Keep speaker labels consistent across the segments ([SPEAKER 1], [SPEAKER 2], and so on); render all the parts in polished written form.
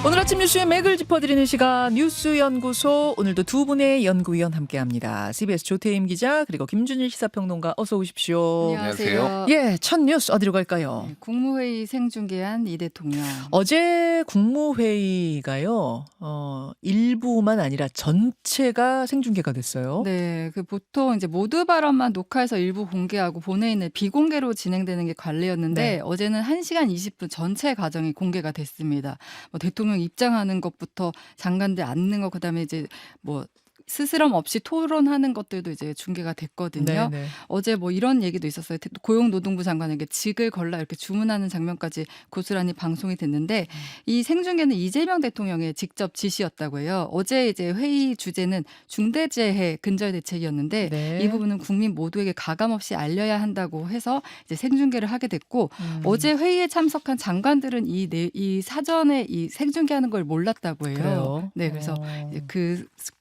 [SPEAKER 1] 오늘 아침 뉴스의 맥을 짚어드리는 시간 뉴스연구소, 오늘도 두 분의 연구위원 함께합니다. CBS 조태임 기자 그리고 김준일 시사평론가, 어서 오십시오.
[SPEAKER 2] 안녕하세요.
[SPEAKER 1] 예, 첫 뉴스 어디로 갈까요?
[SPEAKER 2] 네, 국무회의 생중계한 이 대통령.
[SPEAKER 1] 어제 국무회의가요, 일부만 아니라 전체가 생중계가 됐어요.
[SPEAKER 2] 네, 그 보통 이제 모두 발언만 녹화해서 일부 공개하고 본회의는 비공개로 진행되는 게 관례였는데
[SPEAKER 1] 네.
[SPEAKER 2] 어제는 1시간 20분 전체 과정이 공개가 됐습니다. 뭐 대통령 입장하는 것부터 장관들 앉는 것, 그다음에 이제 뭐 스스럼 없이 토론하는 것들도 이제 중계가 됐거든요.
[SPEAKER 1] 네네.
[SPEAKER 2] 어제 뭐 이런 얘기도 있었어요. 고용노동부 장관에게 직을 걸라 이렇게 주문하는 장면까지 고스란히 방송이 됐는데 이 생중계는 이재명 대통령의 직접 지시였다고 해요. 어제 이제 회의 주제는 중대재해 근절대책이었는데
[SPEAKER 1] 네.
[SPEAKER 2] 이 부분은 국민 모두에게 가감없이 알려야 한다고 해서 이제 생중계를 하게 됐고 어제 회의에 참석한 장관들은 이 사전에 이 생중계하는 걸 몰랐다고 해요.
[SPEAKER 1] 그래요?
[SPEAKER 2] 네, 그래서 이제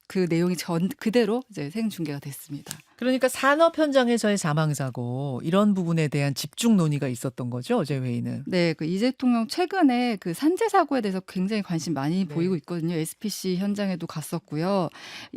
[SPEAKER 2] 그 내용이 그대로 이제 생중계가 됐습니다.
[SPEAKER 1] 그러니까 산업 현장에서의 사망사고, 이런 부분에 대한 집중 논의가 있었던 거죠, 어제 회의는.
[SPEAKER 2] 네, 그 이 대통령 최근에 그 산재 사고에 대해서 굉장히 관심 많이
[SPEAKER 1] 네.
[SPEAKER 2] 보이고 있거든요. SPC 현장에도 갔었고요.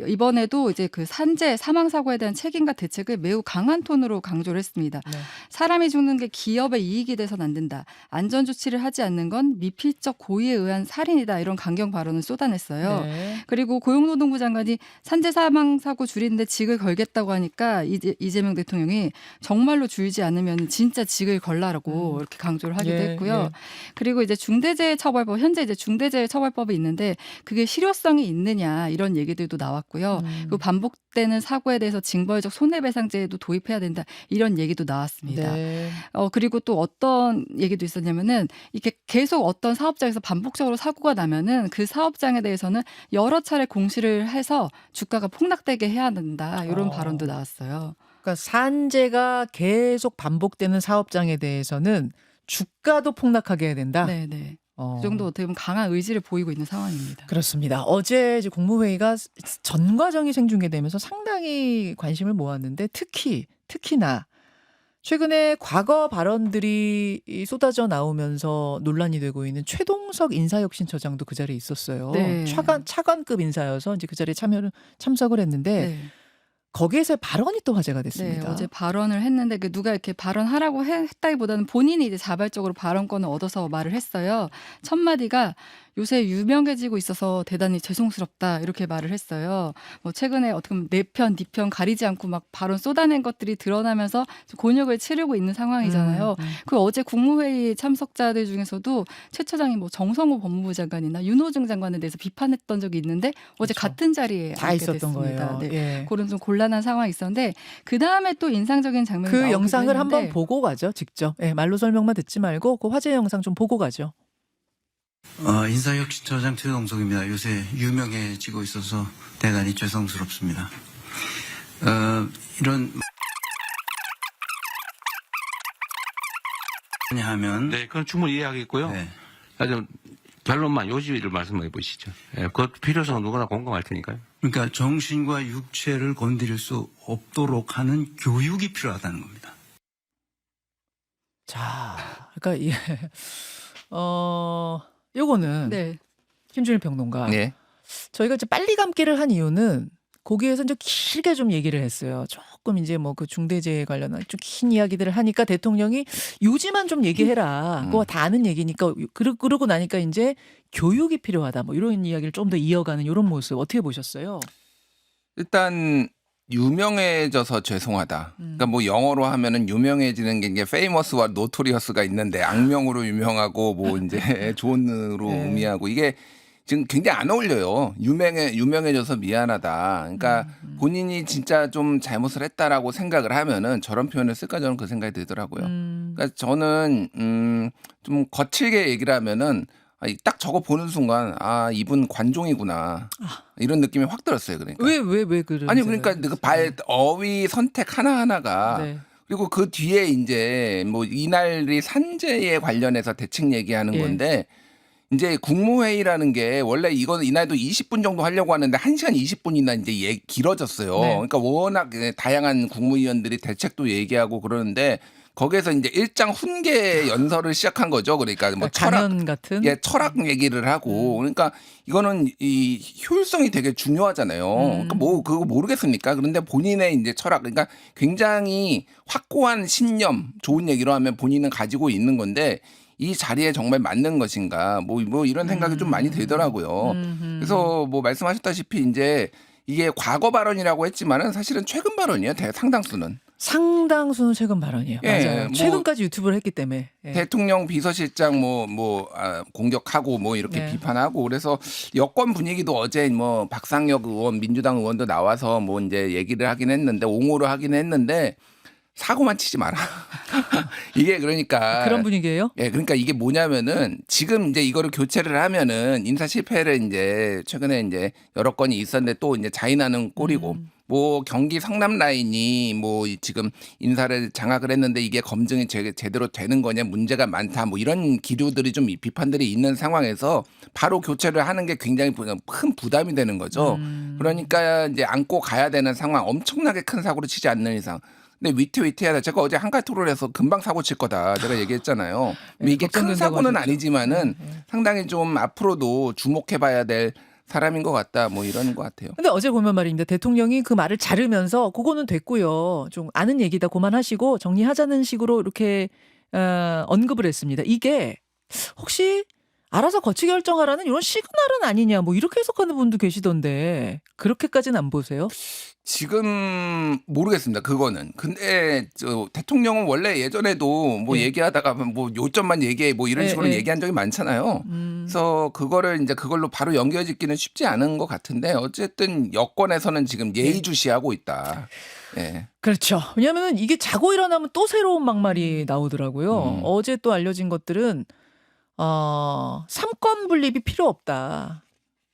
[SPEAKER 2] 이번에도 이제 그 산재 사망 사고에 대한 책임과 대책을 매우 강한 톤으로 강조를 했습니다.
[SPEAKER 1] 네.
[SPEAKER 2] 사람이 죽는 게 기업의 이익이 돼서는 안 된다. 안전 조치를 하지 않는 건 미필적 고의에 의한 살인이다. 이런 강경 발언을 쏟아냈어요.
[SPEAKER 1] 네.
[SPEAKER 2] 그리고 고용노동부 장관이 산재 사망 사고 줄이는데 직을 걸겠다고 하니까 이재명 대통령이 정말로 줄이지 않으면 진짜 직을 걸라라고 이렇게 강조를 하기도
[SPEAKER 1] 예,
[SPEAKER 2] 했고요.
[SPEAKER 1] 예.
[SPEAKER 2] 그리고 이제 중대재해처벌법, 현재 이제 중대재해처벌법이 있는데 그게 실효성이 있느냐 이런 얘기들도 나왔고요. 그리고 반복되는 사고에 대해서 징벌적 손해배상제도 도입해야 된다 이런 얘기도 나왔습니다.
[SPEAKER 1] 네.
[SPEAKER 2] 그리고 또 어떤 얘기도 있었냐면은 이렇게 계속 어떤 사업장에서 반복적으로 사고가 나면은 그 사업장에 대해서는 여러 차례 공시를 해서 주가가 폭락되게 해야 된다 이런 발언도 나왔어요.
[SPEAKER 1] 그러니까 산재가 계속 반복되는 사업장에 대해서는 주가도 폭락하게 해야 된다.
[SPEAKER 2] 네네.
[SPEAKER 1] 어.
[SPEAKER 2] 그 정도 어떻게 보면 강한 의지를 보이고 있는 상황입니다.
[SPEAKER 1] 그렇습니다. 어제 이제 국무회의가 전 과정이 생중계되면서 상당히 관심을 모았는데 특히나 최근에 과거 발언들이 쏟아져 나오면서 논란이 되고 있는 최동석 인사혁신처장도 그 자리에 있었어요.
[SPEAKER 2] 네.
[SPEAKER 1] 차관급 인사여서 이제 그 자리에 참석을 했는데
[SPEAKER 2] 네.
[SPEAKER 1] 거기에서 발언이 또 화제가
[SPEAKER 2] 네,
[SPEAKER 1] 됐습니다.
[SPEAKER 2] 어제 발언을 했는데 그 누가 이렇게 발언하라고 했다기보다는 본인이 이제 자발적으로 발언권을 얻어서 말을 했어요. 첫 마디가 요새 유명해지고 있어서 대단히 죄송스럽다 이렇게 말을 했어요. 뭐 최근에 어떻게 보면 네 편 가리지 않고 막 발언 쏟아낸 것들이 드러나면서 곤욕을 치르고 있는 상황이잖아요. 그 어제 국무회의 참석자들 중에서도 최 처장이 뭐 정성호 법무부 장관이나 윤호중 장관에 대해서 비판했던 적이 있는데 어제
[SPEAKER 1] 그렇죠.
[SPEAKER 2] 같은 자리에
[SPEAKER 1] 다
[SPEAKER 2] 앉게
[SPEAKER 1] 있었던
[SPEAKER 2] 됐습니다.
[SPEAKER 1] 거예요.
[SPEAKER 2] 네.
[SPEAKER 1] 예.
[SPEAKER 2] 그런 좀 곤란한 상황이 있었는데 그 다음에 또 인상적인 장면이
[SPEAKER 1] 그
[SPEAKER 2] 나오기도
[SPEAKER 1] 영상을
[SPEAKER 2] 했는데
[SPEAKER 1] 한번 보고 가죠, 직접. 예, 말로 설명만 듣지 말고 그 화제 영상 좀 보고 가죠.
[SPEAKER 3] 인사혁신처장 최동석입니다. 요새 유명해지고 있어서 대단히 죄송스럽습니다. 이런 하면
[SPEAKER 4] 네, 그건 충분히 이해하겠고요.
[SPEAKER 3] 네.
[SPEAKER 4] 아주 결론만 요지를 말씀해 보시죠. 예, 그 필요성은 누구나 공감할 테니까요.
[SPEAKER 3] 그러니까 정신과 육체를 건드릴 수 없도록 하는 교육이 필요하다는 겁니다.
[SPEAKER 1] 자, 그러니까 예. 요거는
[SPEAKER 2] 네.
[SPEAKER 1] 김준일 평론가.
[SPEAKER 5] 네.
[SPEAKER 1] 저희가 이제 빨리 감기를 한 이유는 거기에서 이제 길게 좀 얘기를 했어요. 조금 이제 뭐 그 중대재해 관련한 좀 긴 이야기들을 하니까 대통령이 요지만 좀 얘기해라. 그거 다 아는 얘기니까. 그러고 나니까 이제 교육이 필요하다. 뭐 이런 이야기를 좀 더 이어가는 이런 모습 어떻게 보셨어요?
[SPEAKER 5] 일단 유명해져서 죄송하다. 그러니까 뭐 영어로 하면은 유명해지는 게 이제 famous와 notorious가 있는데 악명으로 유명하고 뭐 이제 좋은으로
[SPEAKER 1] 네.
[SPEAKER 5] 의미하고 이게 지금 굉장히 안 어울려요. 유명해져서 미안하다. 그러니까 본인이 진짜 좀 잘못을 했다라고 생각을 하면은 저런 표현을 쓸까 저는 그 생각이 들더라고요. 그러니까 저는 좀 거칠게 얘기를 하면은 딱 저거 보는 순간 이분 관종이구나 이런 느낌이 확 들었어요. 그러니까
[SPEAKER 1] 왜 그런?
[SPEAKER 5] 아니 그러니까 그 어휘 선택 하나하나가
[SPEAKER 1] 네.
[SPEAKER 5] 그리고 그 뒤에 이제 뭐 이날이 산재에 관련해서 대책 얘기하는
[SPEAKER 1] 예.
[SPEAKER 5] 건데 이제 국무회의라는 게 원래 이날도 20분 정도 하려고 하는데 1시간 20분이나 이제 길어졌어요.
[SPEAKER 1] 네.
[SPEAKER 5] 그러니까 워낙 다양한 국무위원들이 대책도 얘기하고 그러는데 거기에서 이제 일장 훈계 연설을 시작한 거죠. 그러니까 뭐
[SPEAKER 1] 강연 같은.
[SPEAKER 5] 철학 얘기를 하고 그러니까 이거는 이 효율성이 되게 중요하잖아요. 그러니까 뭐 그거 모르겠습니까? 그런데 본인의 이제 철학 그러니까 굉장히 확고한 신념 좋은 얘기로 하면 본인은 가지고 있는 건데 이 자리에 정말 맞는 것인가 뭐 이런 생각이 좀 많이 들더라고요. 그래서 뭐 말씀하셨다시피 이제 이게 과거 발언이라고 했지만은 사실은 최근 발언이에요. 상당수는.
[SPEAKER 1] 상당수는 최근 발언이에요.
[SPEAKER 5] 예,
[SPEAKER 1] 맞아요.
[SPEAKER 5] 뭐
[SPEAKER 1] 최근까지 유튜브를 했기 때문에. 예.
[SPEAKER 5] 대통령 비서실장 공격하고 뭐 이렇게
[SPEAKER 1] 네.
[SPEAKER 5] 비판하고 그래서 여권 분위기도 어제 뭐 박상혁 의원 민주당 의원도 나와서 뭐 이제 얘기를 하긴 했는데 옹호를 하긴 했는데 사고만 치지 마라. 이게 그러니까
[SPEAKER 1] 그런 분위기예요?
[SPEAKER 5] 예, 그러니까 이게 뭐냐면은 지금 이제 이거를 교체를 하면은 인사 실패를 이제 최근에 이제 여러 건이 있었는데 또 이제 자인하는 꼴이고 뭐 경기 성남 라인이 뭐 지금 인사를 장악을 했는데 이게 검증이 제대로 되는 거냐 문제가 많다 뭐 이런 기류들이 좀 비판들이 있는 상황에서 바로 교체를 하는 게 굉장히 큰 부담이 되는 거죠. 그러니까 이제 안고 가야 되는 상황 엄청나게 큰 사고를 치지 않는 이상. 근데 위태위태하다. 제가 어제 한가 토론에서 금방 사고 칠 거다. 제가 얘기했잖아요.
[SPEAKER 1] 네,
[SPEAKER 5] 이게 큰
[SPEAKER 1] 걱정된다고
[SPEAKER 5] 사고는
[SPEAKER 1] 하셨죠.
[SPEAKER 5] 아니지만은
[SPEAKER 1] 네.
[SPEAKER 5] 상당히 좀 앞으로도 주목해봐야 될 사람인 것 같다. 뭐 이런 것 같아요.
[SPEAKER 1] 근데 어제 보면 말입니다. 대통령이 그 말을 자르면서 그거는 됐고요. 좀 아는 얘기다 그만하시고 정리하자는 식으로 이렇게 언급을 했습니다. 이게 혹시 알아서 거치 결정하라는 이런 시그널은 아니냐 뭐 이렇게 해석하는 분도 계시던데 그렇게까지는 안 보세요?
[SPEAKER 5] 지금 모르겠습니다. 그거는. 근데 대통령은 원래 예전에도 뭐
[SPEAKER 1] 예.
[SPEAKER 5] 얘기하다가 뭐 요점만 얘기해 뭐 이런
[SPEAKER 1] 예,
[SPEAKER 5] 식으로
[SPEAKER 1] 예.
[SPEAKER 5] 얘기한 적이 많잖아요. 그래서 그거를 이제 그걸로 바로 연결짓기는 쉽지 않은 것 같은데 어쨌든 여권에서는 지금 예의주시하고 있다. 예.
[SPEAKER 1] 그렇죠. 왜냐하면 이게 자고 일어나면 또 새로운 막말이 나오더라고요. 어제 또 알려진 것들은 삼권 분립이 필요 없다.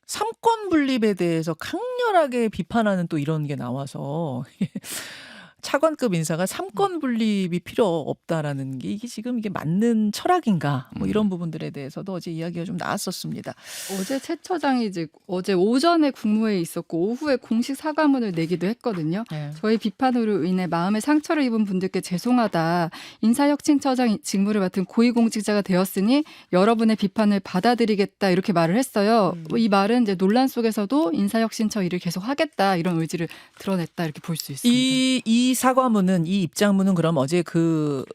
[SPEAKER 1] 삼권 분립에 대해서 강렬하게 비판하는 또 이런 게 나와서 차관급 인사가 삼권 분립이 필요 없다라는 게 이게 지금 이게 맞는 철학인가 뭐 이런 부분들에 대해서도 어제 이야기가 좀 나왔었습니다.
[SPEAKER 2] 어제 최 처장이 이제 어제 오전에 국무회의 있었고 오후에 공식 사과문을 내기도 했거든요.
[SPEAKER 1] 네.
[SPEAKER 2] 저희 비판으로 인해 마음의 상처를 입은 분들께 죄송하다. 인사혁신처장 직무를 맡은 고위공직자가 되었으니 여러분의 비판을 받아들이겠다 이렇게 말을 했어요. 이 말은 이제 논란 속에서도 인사혁신처 일을 계속 하겠다 이런 의지를 드러냈다 이렇게 볼 수 있습니다.
[SPEAKER 1] 이 사과문은 이 입장문은 그럼 어제 그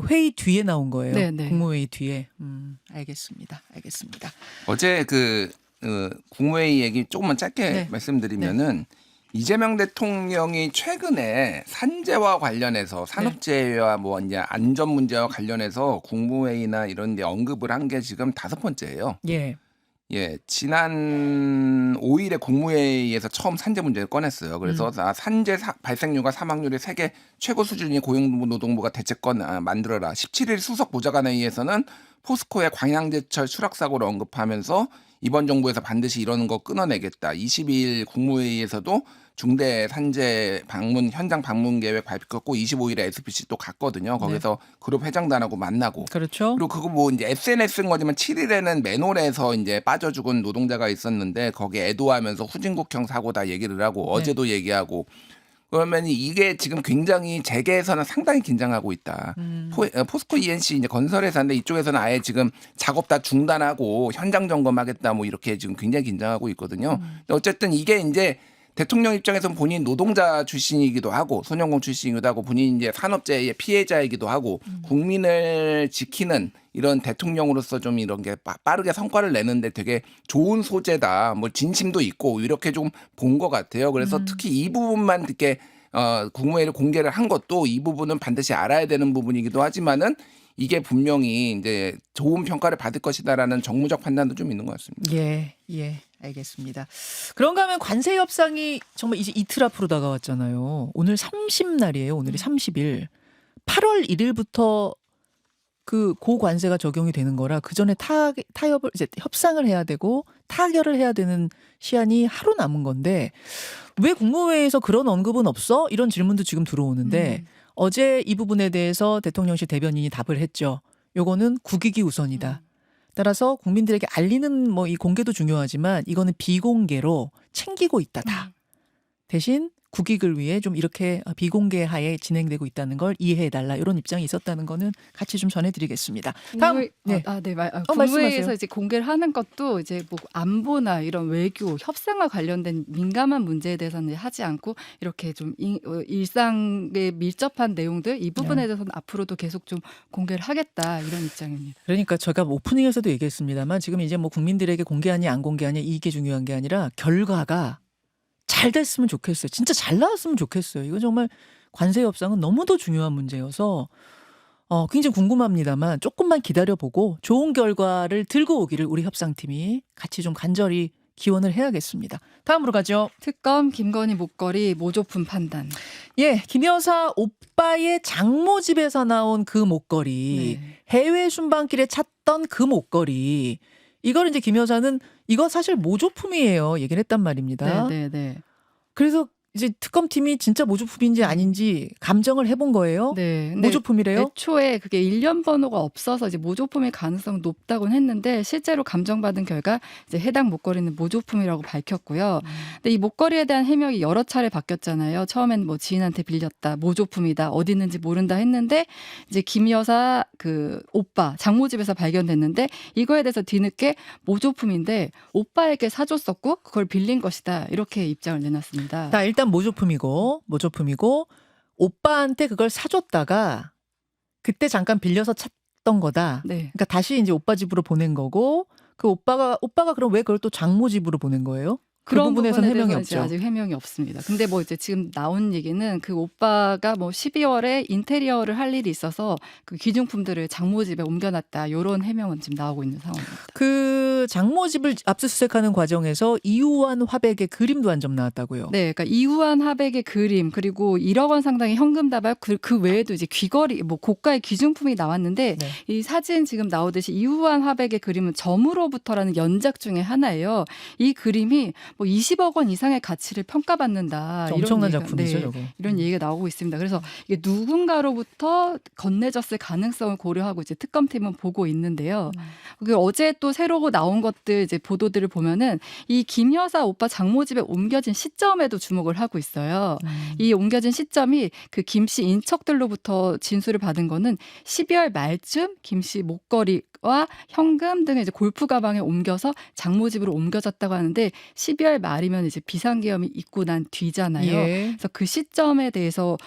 [SPEAKER 1] 회의 뒤에 나온 거예요.
[SPEAKER 2] 네네.
[SPEAKER 1] 국무회의 뒤에. 알겠습니다.
[SPEAKER 5] 어제 국무회의 얘기 조금만 짧게
[SPEAKER 1] 네.
[SPEAKER 5] 말씀드리면은 이재명 대통령이 최근에 산재와 관련해서 산업재해와 뭐 이제 안전 문제와 관련해서 국무회의나 이런 데 언급을 한 게 지금 5번째예요.
[SPEAKER 1] 예.
[SPEAKER 5] 예, 지난 5일에 국무회의에서 처음 산재 문제를 꺼냈어요. 그래서 산재 발생률과 사망률이 세계 최고 수준인 고용노동부가 대책권 만들어라. 17일 수석 보좌관회의에서는 포스코의 광양제철 추락사고를 언급하면서 이번 정부에서 반드시 이런 거 끊어내겠다. 22일 국무회의에서도 중대 산재 현장 방문 계획 발표했고 25일에 SPC 또 갔거든요. 거기서 그룹 회장단하고 만나고.
[SPEAKER 1] 그렇죠.
[SPEAKER 5] 그리고 그거 뭐 이제 SNS인 거지만 7일에는 맨홀에서 이제 빠져 죽은 노동자가 있었는데 거기에 애도하면서 후진국형 사고다 얘기를 하고 어제도 얘기하고 그러면 이게 지금 굉장히 재계에서는 상당히 긴장하고 있다. 포스코 ENC 이제 건설회사인데 이쪽에서는 아예 지금 작업 다 중단하고 현장 점검하겠다 뭐 이렇게 지금 굉장히 긴장하고 있거든요. 근데 어쨌든 이게 이제 대통령 입장에서는 본인 노동자 출신이기도 하고 손영공 출신이기도 하고 본인 이제 산업재해의 피해자이기도 하고 국민을 지키는 이런 대통령으로서 좀 이런 게 빠르게 성과를 내는데 되게 좋은 소재다. 뭐 진심도 있고 이렇게 좀 본 것 같아요. 그래서 특히 이 부분만 이렇게 국무회의를 공개를 한 것도 이 부분은 반드시 알아야 되는 부분이기도 하지만은 이게 분명히 이제 좋은 평가를 받을 것이다라는 정무적 판단도 좀 있는 것 같습니다.
[SPEAKER 1] 예, 알겠습니다. 그런가 하면 관세 협상이 정말 이제 이틀 앞으로 다가왔잖아요. 오늘 30날이에요. 오늘이 30일. 8월 1일부터 그 고관세가 적용이 되는 거라 그 전에 타협을 이제 협상을 해야 되고 타결을 해야 되는 시한이 하루 남은 건데 왜 국무회의에서 그런 언급은 없어? 이런 질문도 지금 들어오는데 어제 이 부분에 대해서 대통령실 대변인이 답을 했죠. 요거는 국익이 우선이다. 따라서 국민들에게 알리는 뭐 이 공개도 중요하지만 이거는 비공개로 챙기고 있다. 다. 대신 국익을 위해 좀 이렇게 비공개하에 진행되고 있다는 걸 이해해달라 이런 입장이 있었다는 거는 같이 좀 전해드리겠습니다. 다음 네.
[SPEAKER 2] 국무회의에서
[SPEAKER 1] 말씀하세요.
[SPEAKER 2] 이제 공개를 하는 것도 이제 뭐 안보나 이런 외교, 협상과 관련된 민감한 문제에 대해서는 하지 않고 이렇게 좀 일상에 밀접한 내용들 이 부분에 대해서는 앞으로도 계속 좀 공개를 하겠다 이런 입장입니다.
[SPEAKER 1] 그러니까 제가 오프닝에서도 얘기했습니다만 지금 이제 뭐 국민들에게 공개하냐 안 공개하냐 이게 중요한 게 아니라 결과가 잘 됐으면 좋겠어요. 진짜 잘 나왔으면 좋겠어요. 이거 정말 관세 협상은 너무도 중요한 문제여서 굉장히 궁금합니다만 조금만 기다려보고 좋은 결과를 들고 오기를 우리 협상팀이 같이 좀 간절히 기원을 해야겠습니다. 다음으로 가죠.
[SPEAKER 2] 특검 김건희 목걸이 모조품 판단.
[SPEAKER 1] 예, 김 여사 오빠의 장모 집에서 나온 그 목걸이,
[SPEAKER 2] 네.
[SPEAKER 1] 해외 순방길에 찾던 그 목걸이, 이걸 이제 김 여사는 이거 사실 모조품이에요. 얘기를 했단 말입니다.
[SPEAKER 2] 네.
[SPEAKER 1] 그래서 이제 특검팀이 진짜 모조품인지 아닌지 감정을 해본 거예요.
[SPEAKER 2] 네. 근데
[SPEAKER 1] 모조품이래요?
[SPEAKER 2] 애초에 그게 일련 번호가 없어서 이제 모조품일 가능성이 높다고는 했는데 실제로 감정받은 결과 이제 해당 목걸이는 모조품이라고 밝혔고요. 근데 이 목걸이에 대한 해명이 여러 차례 바뀌었잖아요. 처음엔 뭐 지인한테 빌렸다, 모조품이다, 어디 있는지 모른다 했는데 이제 김 여사 그 오빠 장모 집에서 발견됐는데 이거에 대해서 뒤늦게 모조품인데 오빠에게 사줬었고 그걸 빌린 것이다 이렇게 입장을 내놨습니다.
[SPEAKER 1] 자, 일단 모조품이고 오빠한테 그걸 사줬다가 그때 잠깐 빌려서 찾던 거다.
[SPEAKER 2] 네.
[SPEAKER 1] 그러니까 다시 이제 오빠 집으로 보낸 거고 그 오빠가 그럼 왜 그걸 또 장모 집으로 보낸 거예요? 그
[SPEAKER 2] 그런
[SPEAKER 1] 부분에서는
[SPEAKER 2] 부분에
[SPEAKER 1] 해명이
[SPEAKER 2] 대해서 이제
[SPEAKER 1] 없죠.
[SPEAKER 2] 아직 해명이 없습니다. 근데 뭐 이제 지금 나온 얘기는 그 오빠가 뭐 12월에 인테리어를 할 일이 있어서 그 귀중품들을 장모 집에 옮겨놨다. 이런 해명은 지금 나오고 있는 상황입니다.
[SPEAKER 1] 그 장모 집을 압수수색하는 과정에서 이우환 화백의 그림도 한 점 나왔다고요.
[SPEAKER 2] 네, 그러니까 이후한 화백의 그림 그리고 1억 원 상당의 현금 다발 그 외에도 이제 귀걸이 뭐 고가의 귀중품이 나왔는데
[SPEAKER 1] 네.
[SPEAKER 2] 이 사진 지금 나오듯이 이후한 화백의 그림은 점으로부터라는 연작 중에 하나예요. 이 그림이 뭐 20억 원 이상의 가치를 평가받는다.
[SPEAKER 1] 엄청난
[SPEAKER 2] 이런 얘기가,
[SPEAKER 1] 작품이죠,
[SPEAKER 2] 네,
[SPEAKER 1] 저거.
[SPEAKER 2] 이런 얘기가 나오고 있습니다. 그래서 이게 누군가로부터 건네졌을 가능성을 고려하고 이제 특검팀은 보고 있는데요. 그 어제 또 새로 나온 것들 이제 보도들을 보면은 이 김 여사 오빠 장모 집에 옮겨진 시점에도 주목을 하고 있어요. 이 옮겨진 시점이 그 김 씨 인척들로부터 진술을 받은 거는 12월 말쯤 김 씨 목걸이와 현금 등의 이제 골프 가방에 옮겨서 장모 집으로 옮겨졌다고 하는데 12월 말이면 이제 비상계엄이 있고 난 뒤잖아요.
[SPEAKER 1] 예.
[SPEAKER 2] 그래서 그 시점에 대해서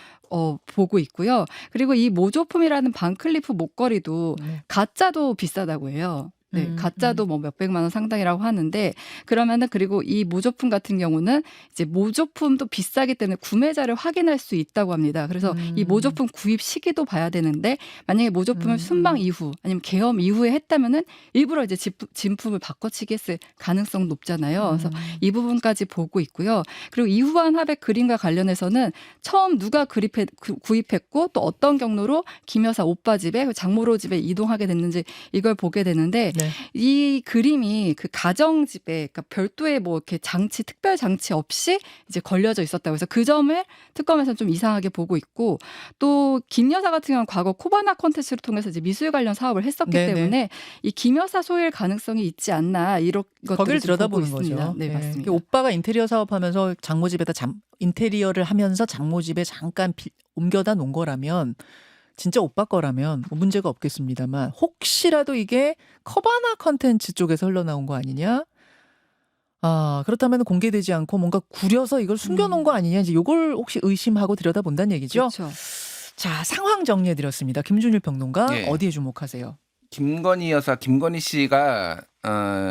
[SPEAKER 2] 보고 있고요. 그리고 이 모조품이라는 반클리프 목걸이도
[SPEAKER 1] 네.
[SPEAKER 2] 가짜도 비싸다고 해요. 네, 가짜도 뭐 몇백만 원 상당이라고 하는데 그러면은 그리고 이 모조품 같은 경우는 이제 모조품도 비싸기 때문에 구매자를 확인할 수 있다고 합니다. 그래서 이 모조품 구입 시기도 봐야 되는데 만약에 모조품을 순방 이후 아니면 계엄 이후에 했다면은 일부러 이제 진품을 바꿔치기 했을 가능성 높잖아요. 그래서 이 부분까지 보고 있고요. 그리고 이후한 화백 그림과 관련해서는 처음 누가 구입했고 또 어떤 경로로 김 여사 오빠 집에 장모로 집에 이동하게 됐는지 이걸 보게 되는데
[SPEAKER 1] 네.
[SPEAKER 2] 이 그림이 그 가정집에 그러니까 별도의 뭐 이렇게 특별 장치 없이 이제 걸려져 있었다고 해서 그 점을 특검에서는 좀 이상하게 보고 있고 또 김 여사 같은 경우는 과거 코바나 콘텐츠를 통해서 이제 미술 관련 사업을 했었기
[SPEAKER 1] 네네.
[SPEAKER 2] 때문에 이 김 여사 소유일 가능성이 있지 않나 이런 것들을
[SPEAKER 1] 거기를
[SPEAKER 2] 좀 보고
[SPEAKER 1] 들여다보는
[SPEAKER 2] 있습니다.
[SPEAKER 1] 거죠.
[SPEAKER 2] 네,
[SPEAKER 1] 예.
[SPEAKER 2] 맞습니다.
[SPEAKER 1] 오빠가 인테리어 사업하면서 장모 집에다 인테리어를 하면서 장모 집에 잠깐 옮겨다 놓은 거라면 진짜 오빠 거라면 뭐 문제가 없겠습니다만 혹시라도 이게 커바나 컨텐츠 쪽에서 흘러나온 거 아니냐? 아, 그렇다면 공개되지 않고 뭔가 구려서 이걸 숨겨놓은 거 아니냐? 이제 이걸 혹시 의심하고 들여다본다는 얘기죠.
[SPEAKER 2] 그렇죠.
[SPEAKER 1] 자, 상황 정리해드렸습니다. 김준일 평론가
[SPEAKER 5] 예.
[SPEAKER 1] 어디에 주목하세요?
[SPEAKER 5] 김건희 여사, 김건희 씨가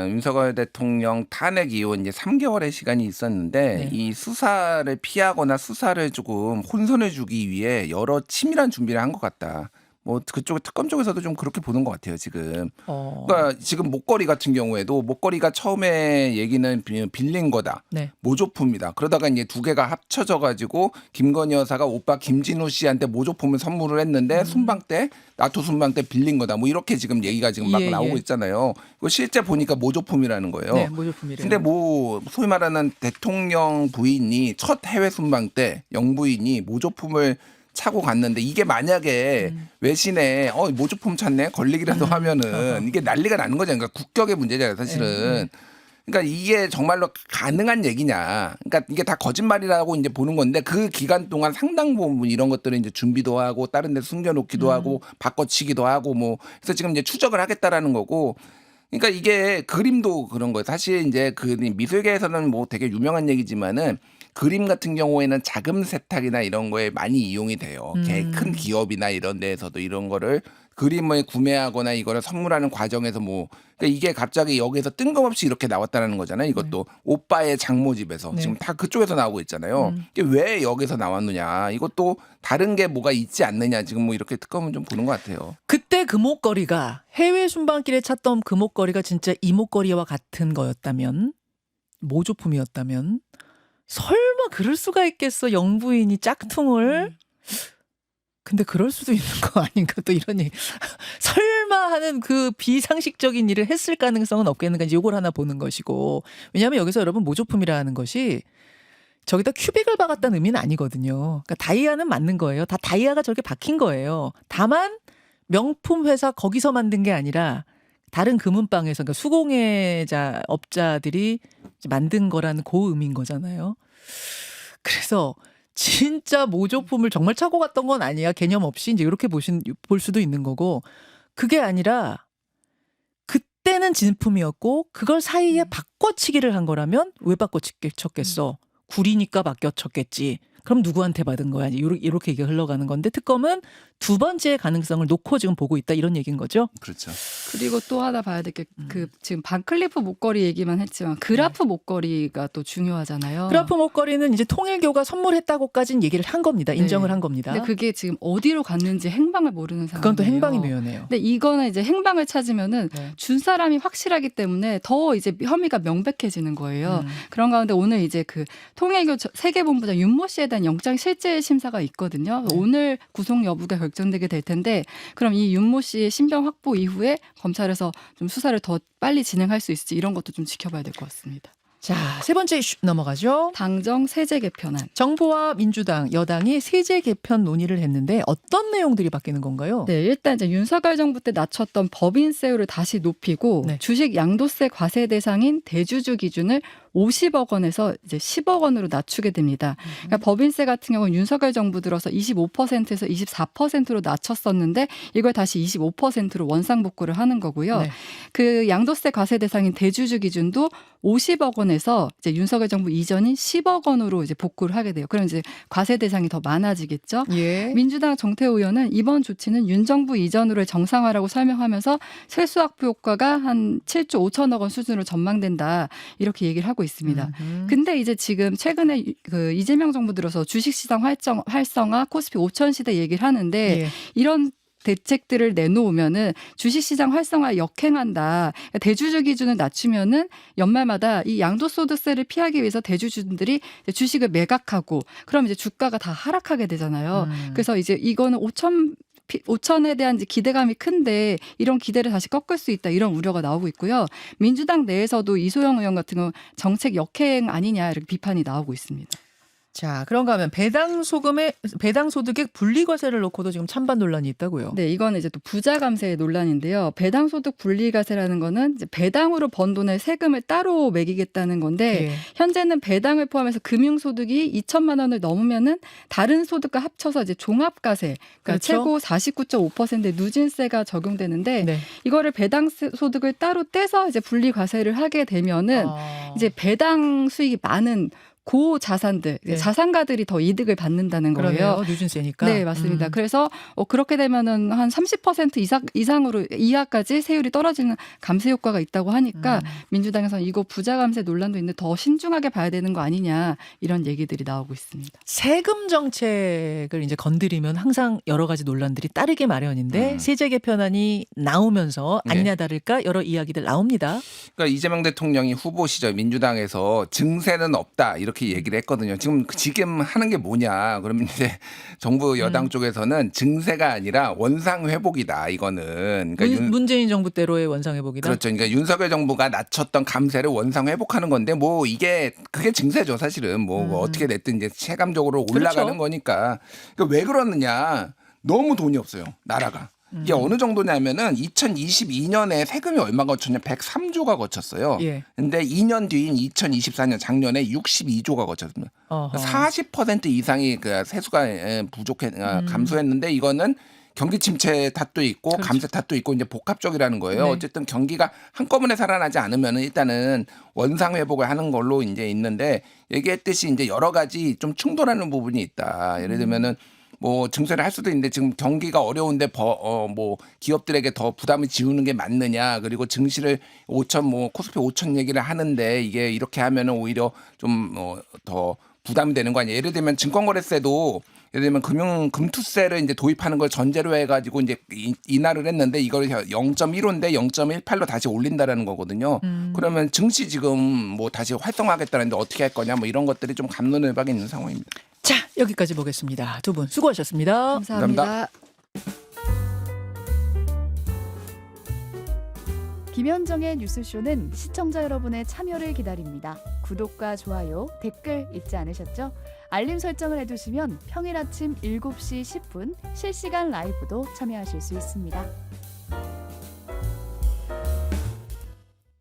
[SPEAKER 5] 윤석열 대통령 탄핵 이후 이제 3개월의 시간이 있었는데
[SPEAKER 1] 네.
[SPEAKER 5] 이 수사를 피하거나 수사를 조금 혼선을 주기 위해 여러 치밀한 준비를 한 것 같다. 뭐 그쪽 특검 쪽에서도 좀 그렇게 보는 것 같아요 지금. 그러니까 지금 목걸이 같은 경우에도 목걸이가 처음에 얘기는 빌린 거다.
[SPEAKER 1] 네.
[SPEAKER 5] 모조품이다. 그러다가 이제 두 개가 합쳐져 가지고 김건희 여사가 오빠 김진우 씨한테 모조품을 선물을 했는데 순방 때 나토 순방 때 빌린 거다. 뭐 이렇게 지금 얘기가 지금 막
[SPEAKER 1] 예,
[SPEAKER 5] 나오고
[SPEAKER 1] 예.
[SPEAKER 5] 있잖아요. 이거 실제 보니까 모조품이라는 거예요.
[SPEAKER 1] 네, 모조품이래요.
[SPEAKER 5] 근데 뭐 소위 말하는 대통령 부인이 첫 해외 순방 때 영부인이 모조품을 차고 갔는데 이게 만약에 외신에 모조품 찾네 걸리기라도 하면은 이게 난리가 나는 거잖아요. 그러니까 국격의 문제잖아요, 사실은. 그러니까 이게 정말로 가능한 얘기냐. 그러니까 이게 다 거짓말이라고 이제 보는 건데 그 기간 동안 상당 부분 이런 것들은 이제 준비도 하고 다른 데 숨겨놓기도 하고 바꿔치기도 하고 뭐 그래서 지금 이제 추적을 하겠다라는 거고. 그러니까 이게 그림도 그런 거예요. 사실 이제 그 미술계에서는 뭐 되게 유명한 얘기지만은 그림 같은 경우에는 자금 세탁이나 이런 거에 많이 이용이 돼요. 큰 기업이나 이런 데에서도 이런 거를 그림을 구매하거나 이거를 선물하는 과정에서 뭐 그러니까 이게 갑자기 여기서 뜬금없이 이렇게 나왔다는 거잖아요. 이것도 오빠의 장모집에서
[SPEAKER 1] 네.
[SPEAKER 5] 지금 다 그쪽에서 나오고 있잖아요. 이게 왜 여기서 나왔느냐. 이것도 다른 게 뭐가 있지 않느냐. 지금 뭐 이렇게 특검은 좀 보는 것 같아요.
[SPEAKER 1] 그때 그 목걸이가 해외 순방길에 찾던 그 목걸이가 진짜 이 목걸이와 같은 거였다면 모조품이었다면 설마 그럴 수가 있겠어 영부인이 짝퉁을 근데 그럴 수도 있는 거 아닌가 또 이런 얘기 설마 하는 그 비상식적인 일을 했을 가능성은 없겠는가 이제 요걸 하나 보는 것이고 왜냐하면 여기서 여러분 모조품이라는 것이 저기다 큐빅을 박았다는 의미는 아니거든요. 그러니까 다이아는 맞는 거예요. 다 다이아가 저렇게 박힌 거예요. 다만 명품 회사 거기서 만든 게 아니라 다른 금은방에서 그러니까 수공예자 업자들이 만든 거라는 그 의미인 거잖아요. 그래서 진짜 모조품을 정말 차고 갔던 건 아니야. 개념 없이 이제 이렇게 볼 수도 있는 거고 그게 아니라 그때는 진품이었고 그걸 사이에 바꿔치기를 한 거라면 왜 바꿔쳤겠어? 구리니까 바꿔쳤겠지. 그럼 누구한테 받은 거야? 이렇게 얘기가 흘러가는 건데 특검은 두 번째 가능성을 놓고 지금 보고 있다 이런 얘기인 거죠.
[SPEAKER 5] 그렇죠.
[SPEAKER 2] 그리고 또 하나 봐야 될 게 그 지금 반클리프 목걸이 얘기만 했지만 그라프 목걸이가 또 중요하잖아요.
[SPEAKER 1] 그라프 목걸이는 이제 통일교가 선물했다고까지는 얘기를 한 겁니다. 인정을
[SPEAKER 2] 네.
[SPEAKER 1] 한 겁니다.
[SPEAKER 2] 근데 그게 지금 어디로 갔는지 행방을 모르는 상황이에요.
[SPEAKER 1] 그건 또 행방이 묘연해요.
[SPEAKER 2] 근데 이거는 이제 행방을 찾으면은
[SPEAKER 1] 네.
[SPEAKER 2] 준 사람이 확실하기 때문에 더 이제 혐의가 명백해지는 거예요.
[SPEAKER 1] 음.
[SPEAKER 2] 그런 가운데 오늘 이제 그 통일교 세계본부장 윤모 씨에 대한 영장 실질 심사가 있거든요.
[SPEAKER 1] 네.
[SPEAKER 2] 오늘 구속 여부가 결정되게 될 텐데 그럼 이 윤모 씨의 신병 확보 이후에 검찰에서 좀 수사를 더 빨리 진행할 수 있을지 이런 것도 좀 지켜봐야 될 것 같습니다.
[SPEAKER 1] 자, 세 번째 이슈 넘어가죠.
[SPEAKER 2] 당정 세제 개편안.
[SPEAKER 1] 정부와 민주당, 여당이 세제 개편 논의를 했는데 어떤 내용들이 바뀌는 건가요?
[SPEAKER 2] 네, 일단 이제 윤석열 정부 때 낮췄던 법인세율을 다시 높이고
[SPEAKER 1] 네.
[SPEAKER 2] 주식 양도세 과세 대상인 대주주 기준을 50억 원에서 이제 10억 원으로 낮추게 됩니다. 그러니까 법인세 같은 경우는 윤석열 정부 들어서 25%에서 24%로 낮췄었는데 이걸 다시 25%로 원상복구를 하는 거고요.
[SPEAKER 1] 네.
[SPEAKER 2] 그 양도세 과세 대상인 대주주 기준도 50억 원에서 이제 윤석열 정부 이전인 10억 원으로 이제 복구를 하게 돼요. 그럼 이제 과세 대상이 더 많아지겠죠.
[SPEAKER 1] 예.
[SPEAKER 2] 민주당 정태호 의원은 이번 조치는 윤 정부 이전으로의 정상화라고 설명하면서 세수 확보 효과가 한 7조 5천억 원 수준으로 전망된다 이렇게 얘기를 하고 있습니다. 근데 이제 지금 최근에 그 이재명 정부 들어서 주식시장 활성화 코스피 5천 시대 얘기를 하는데
[SPEAKER 1] 예.
[SPEAKER 2] 이런 대책들을 내놓으면은 주식시장 활성화 역행한다. 대주주 기준을 낮추면은 연말마다 이 양도소득세를 피하기 위해서 대주주들이 주식을 매각하고 그럼 이제 주가가 다 하락하게 되잖아요. 그래서 이제 이거는 5천에 대한 이제 기대감이 큰데 이런 기대를 다시 꺾을 수 있다 이런 우려가 나오고 있고요. 민주당 내에서도 이소영 의원 같은 경우 정책 역행 아니냐 이렇게 비판이 나오고 있습니다.
[SPEAKER 1] 자, 그런가 하면 배당 소득의 분리과세를 놓고도 지금 찬반 논란이 있다고요.
[SPEAKER 2] 네, 이거는 이제 또 부자 감세의 논란인데요. 배당 소득 분리과세라는 거는 이제 배당으로 번 돈을 세금을 따로 매기겠다는 건데
[SPEAKER 1] 예.
[SPEAKER 2] 현재는 배당을 포함해서 금융 소득이 2천만 원을 넘으면은 다른 소득과 합쳐서 이제 종합과세, 그러니까
[SPEAKER 1] 그렇죠.
[SPEAKER 2] 최고 49.5%의 누진세가 적용되는데
[SPEAKER 1] 네.
[SPEAKER 2] 이거를 배당 소득을 따로 떼서 이제 분리과세를 하게 되면은 이제 배당 수익이 많은 고 자산들,
[SPEAKER 1] 네.
[SPEAKER 2] 자산가들이 더 이득을 받는다는 거예요.
[SPEAKER 1] 그러네요. 누진세니까.
[SPEAKER 2] 네, 맞습니다. 그래서 그렇게 되면은 한 30% 이상으로 이하까지 세율이 떨어지는 감세 효과가 있다고 하니까 민주당에서는 이거 부자 감세 논란도 있는데 더 신중하게 봐야 되는 거 아니냐 이런 얘기들이 나오고 있습니다.
[SPEAKER 1] 세금 정책을 이제 건드리면 항상 여러 가지 논란들이 따르게 마련인데 세제 개편안이 나오면서 아니냐 다를까 여러 이야기들 나옵니다.
[SPEAKER 5] 그러니까 이재명 대통령이 후보 시절 민주당에서 증세는 없다 이렇게 얘기를 했거든요. 지금 하는 게 뭐냐? 그러면 이제 정부 여당 쪽에서는 증세가 아니라 원상 회복이다. 이거는 그러니까
[SPEAKER 1] 문재인 정부 때로의 원상 회복이다.
[SPEAKER 5] 그렇죠. 그러니까 윤석열 정부가 낮췄던 감세를 원상 회복하는 건데 뭐 그게 증세죠. 사실은 뭐 어떻게 됐든 이제 체감적으로 올라가는
[SPEAKER 1] 그렇죠.
[SPEAKER 5] 거니까. 그러니까 왜 그러느냐? 너무 돈이 없어요. 나라가. 이게 어느 정도냐면은 2022년에 세금이 얼마가 거쳤냐 103조가 거쳤어요.
[SPEAKER 1] 예.
[SPEAKER 5] 근데 2년 뒤인 2024년 작년에 62조가 거쳤습니다.
[SPEAKER 1] 어허.
[SPEAKER 5] 40% 이상이 그 세수가 감소했는데 이거는 경기 침체 탓도 있고
[SPEAKER 1] 그렇죠.
[SPEAKER 5] 감세 탓도 있고 이제 복합적이라는 거예요.
[SPEAKER 1] 네.
[SPEAKER 5] 어쨌든 경기가 한꺼번에 살아나지 않으면은 일단은 원상 회복을 하는 걸로 이제 있는데 얘기했듯이 이제 여러 가지 좀 충돌하는 부분이 있다. 예를 들면은 뭐 증세를 할 수도 있는데 지금 경기가 어려운데 뭐 기업들에게 더 부담을 지우는 게 맞느냐. 그리고 증시를 5천 뭐 코스피 5천 얘기를 하는데 이게 이렇게 하면은 오히려 좀 더 부담이 되는 거 아니에요. 예를 들면 증권거래세도 예를 들면 금투세를 이제 도입하는 걸 전제로 해가지고 이제 인하를 했는데 이걸 0.15인데 0.18로 다시 올린다라는 거거든요. 그러면 증시 지금 뭐 다시 활성화하겠다는데 어떻게 할 거냐 뭐 이런 것들이 좀 갑론을박이 있는 상황입니다.
[SPEAKER 1] 자, 여기까지 보겠습니다. 두 분 수고하셨습니다.
[SPEAKER 2] 감사합니다.
[SPEAKER 6] 김현정의 뉴스쇼는 시청자 여러분의 참여를 기다립니다. 구독과 좋아요, 댓글 잊지 않으셨죠? 알림 설정을 해두시면 평일 아침 7시 10분 실시간 라이브도 참여하실 수 있습니다.